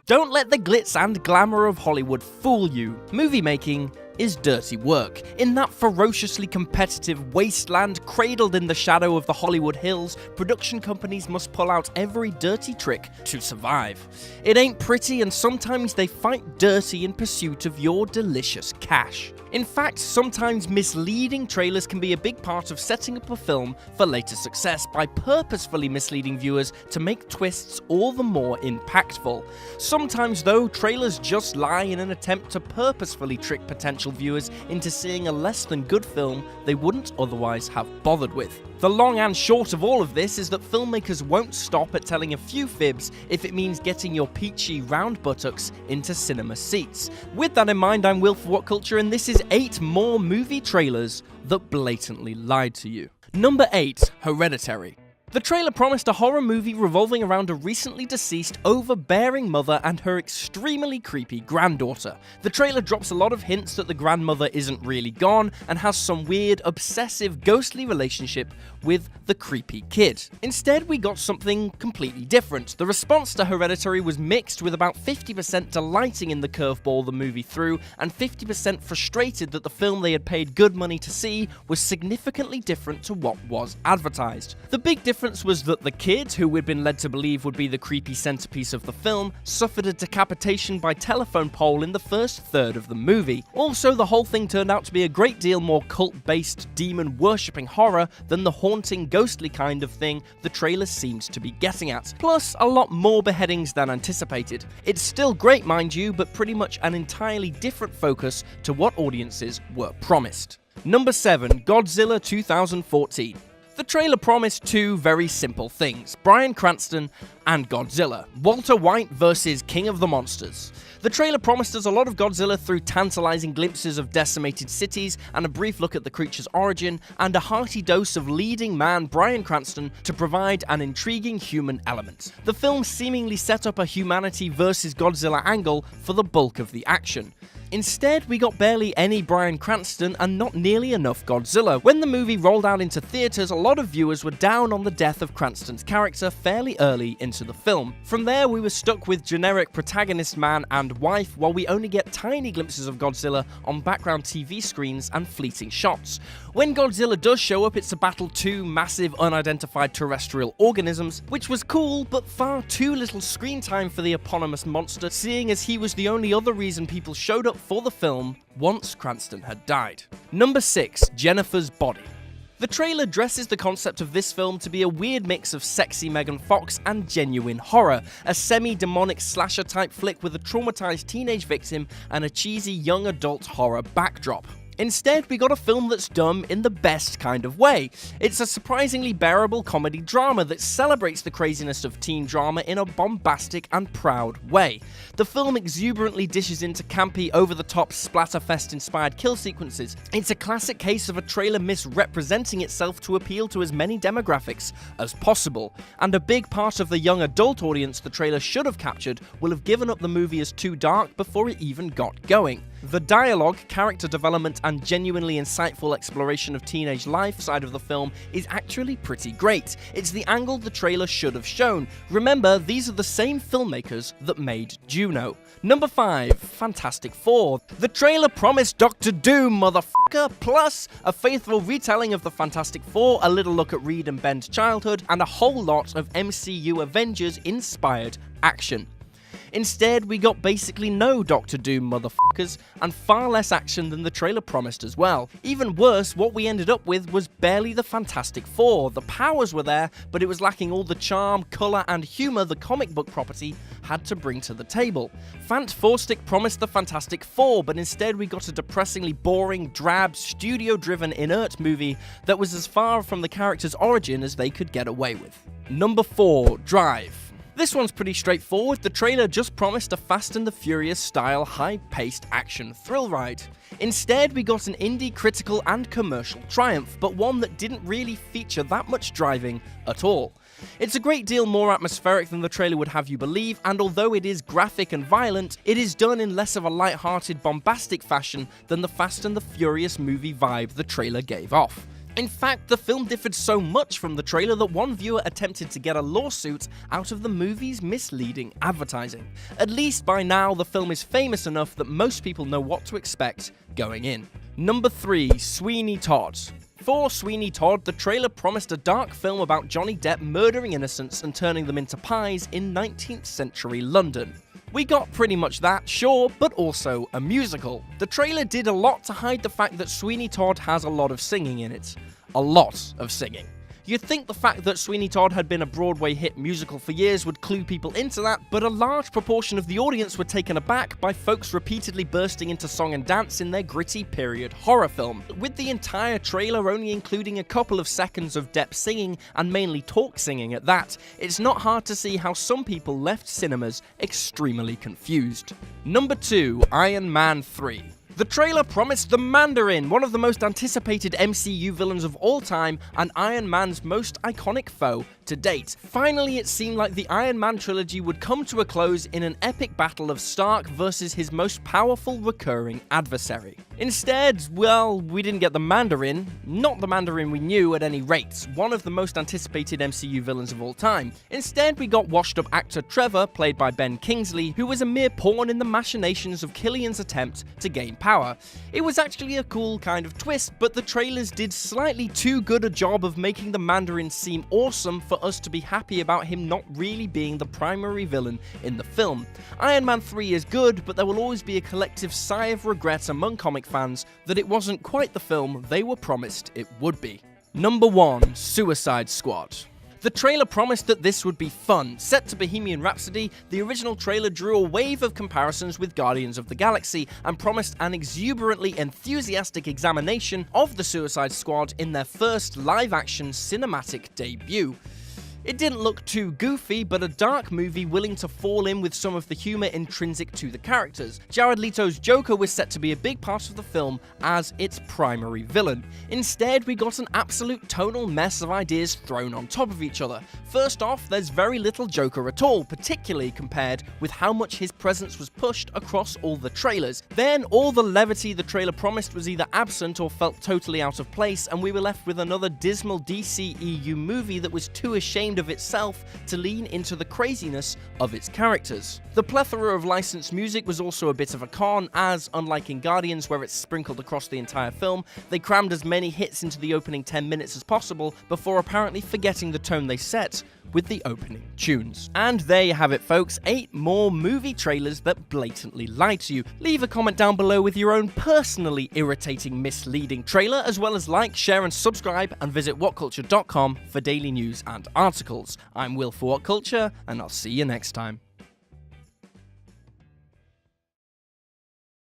Don't let the glitz and glamour of Hollywood fool you. Movie making is dirty work. In that ferociously competitive wasteland cradled in the shadow of the Hollywood Hills, production companies must pull out every dirty trick to survive. It ain't pretty, and sometimes they fight dirty in pursuit of your delicious cash. In fact, sometimes misleading trailers can be a big part of setting up a film for later success by purposefully misleading viewers to make twists all the more impactful. Sometimes, though, trailers just lie in an attempt to purposefully trick potential viewers into seeing a less than good film they wouldn't otherwise have bothered with. The long and short of all of this is that filmmakers won't stop at telling a few fibs if it means getting your peachy round buttocks into cinema seats. With that in mind, I'm Will for What Culture, and this is 8 more movie trailers that blatantly lied to you. Number 8, Hereditary. The trailer promised a horror movie revolving around a recently deceased, overbearing mother and her extremely creepy granddaughter. The trailer drops a lot of hints that the grandmother isn't really gone and has some weird, obsessive, ghostly relationship with the creepy kid. Instead, we got something completely different. The response to Hereditary was mixed, with about 50% delighting in the curveball the movie threw, and 50% frustrated that the film they had paid good money to see was significantly different to what was advertised. The big difference was that the kid, who we'd been led to believe would be the creepy centerpiece of the film, suffered a decapitation by telephone pole in the first third of the movie. Also, the whole thing turned out to be a great deal more cult-based, demon-worshipping horror than the haunting, ghostly kind of thing the trailer seems to be getting at. Plus, a lot more beheadings than anticipated. It's still great, mind you, but pretty much an entirely different focus to what audiences were promised. Number 7, Godzilla 2014. The trailer promised 2 very simple things: Bryan Cranston and Godzilla. Walter White versus King of the Monsters. The trailer promised us a lot of Godzilla through tantalizing glimpses of decimated cities and a brief look at the creature's origin, and a hearty dose of leading man Bryan Cranston to provide an intriguing human element. The film seemingly set up a humanity versus Godzilla angle for the bulk of the action. Instead, we got barely any Bryan Cranston and not nearly enough Godzilla. When the movie rolled out into theaters, a lot of viewers were down on the death of Cranston's character fairly early into the film. From there, we were stuck with generic protagonist man and wife, while we only get tiny glimpses of Godzilla on background TV screens and fleeting shots. When Godzilla does show up, it's a battle 2 massive unidentified terrestrial organisms, which was cool, but far too little screen time for the eponymous monster, seeing as he was the only other reason people showed up for the film once Cranston had died. Number 6, Jennifer's Body. The trailer dresses the concept of this film to be a weird mix of sexy Megan Fox and genuine horror, a semi-demonic slasher-type flick with a traumatized teenage victim and a cheesy young adult horror backdrop. Instead, we got a film that's dumb in the best kind of way. It's a surprisingly bearable comedy drama that celebrates the craziness of teen drama in a bombastic and proud way. The film exuberantly dishes into campy, over-the-top, splatterfest-inspired kill sequences. It's a classic case of a trailer misrepresenting itself to appeal to as many demographics as possible. And a big part of the young adult audience the trailer should have captured will have given up the movie as too dark before it even got going. The dialogue, character development, and genuinely insightful exploration of teenage life side of the film is actually pretty great. It's the angle the trailer should have shown. Remember, these are the same filmmakers that made Juno. Number 5, Fantastic Four. The trailer promised Dr. Doom, motherfucker, plus a faithful retelling of the Fantastic Four, a little look at Reed and Ben's childhood, and a whole lot of MCU Avengers-inspired action. Instead, we got basically no Dr. Doom, motherfuckers, and far less action than the trailer promised as well. Even worse, what we ended up with was barely the Fantastic Four. The powers were there, but it was lacking all the charm, colour, and humour the comic book property had to bring to the table. Fant Forstick promised the Fantastic Four, but instead we got a depressingly boring, drab, studio-driven, inert movie that was as far from the character's origin as they could get away with. Number 4, Drive. This one's pretty straightforward. The trailer just promised a Fast and the Furious style high-paced action thrill ride. Instead, we got an indie critical and commercial triumph, but one that didn't really feature that much driving at all. It's a great deal more atmospheric than the trailer would have you believe, and although it is graphic and violent, it is done in less of a light-hearted, bombastic fashion than the Fast and the Furious movie vibe the trailer gave off. In fact, the film differed so much from the trailer that one viewer attempted to get a lawsuit out of the movie's misleading advertising. At least by now, the film is famous enough that most people know what to expect going in. Number 3. Sweeney Todd. For Sweeney Todd, the trailer promised a dark film about Johnny Depp murdering innocents and turning them into pies in 19th century London. We got pretty much that, sure, but also a musical. The trailer did a lot to hide the fact that Sweeney Todd has a lot of singing in it. A lot of singing. You'd think the fact that Sweeney Todd had been a Broadway hit musical for years would clue people into that, but a large proportion of the audience were taken aback by folks repeatedly bursting into song and dance in their gritty period horror film. With the entire trailer only including a couple of seconds of Depp singing, and mainly talk singing at that, it's not hard to see how some people left cinemas extremely confused. Number 2. Iron Man 3. The trailer promised the Mandarin, one of the most anticipated MCU villains of all time, and Iron Man's most iconic foe to date. Finally, it seemed like the Iron Man trilogy would come to a close in an epic battle of Stark versus his most powerful recurring adversary. Instead, well, we didn't get the Mandarin, not the Mandarin we knew at any rate, one of the most anticipated MCU villains of all time. Instead, we got washed-up actor Trevor, played by Ben Kingsley, who was a mere pawn in the machinations of Killian's attempt to gain power. It was actually a cool kind of twist, but the trailers did slightly too good a job of making the Mandarin seem awesome for us to be happy about him not really being the primary villain in the film. Iron Man 3 is good, but there will always be a collective sigh of regret among comic fans that it wasn't quite the film they were promised it would be. Number 1. Suicide Squad. The trailer promised that this would be fun. Set to Bohemian Rhapsody, the original trailer drew a wave of comparisons with Guardians of the Galaxy and promised an exuberantly enthusiastic examination of the Suicide Squad in their first live-action cinematic debut. It didn't look too goofy, but a dark movie willing to fall in with some of the humor intrinsic to the characters. Jared Leto's Joker was set to be a big part of the film as its primary villain. Instead, we got an absolute tonal mess of ideas thrown on top of each other. First off, there's very little Joker at all, particularly compared with how much his presence was pushed across all the trailers. Then, all the levity the trailer promised was either absent or felt totally out of place, and we were left with another dismal DCEU movie that was too ashamed of itself to lean into the craziness of its characters. The plethora of licensed music was also a bit of a con, as, unlike in Guardians where it's sprinkled across the entire film, they crammed as many hits into the opening 10 minutes as possible before apparently forgetting the tone they set with the opening tunes. And there you have it, folks, 8 more movie trailers that blatantly lie to you. Leave a comment down below with your own personally irritating, misleading trailer, as well as like, share and subscribe, and visit whatculture.com for daily news and articles. I'm Will for What Culture, and I'll see you next time.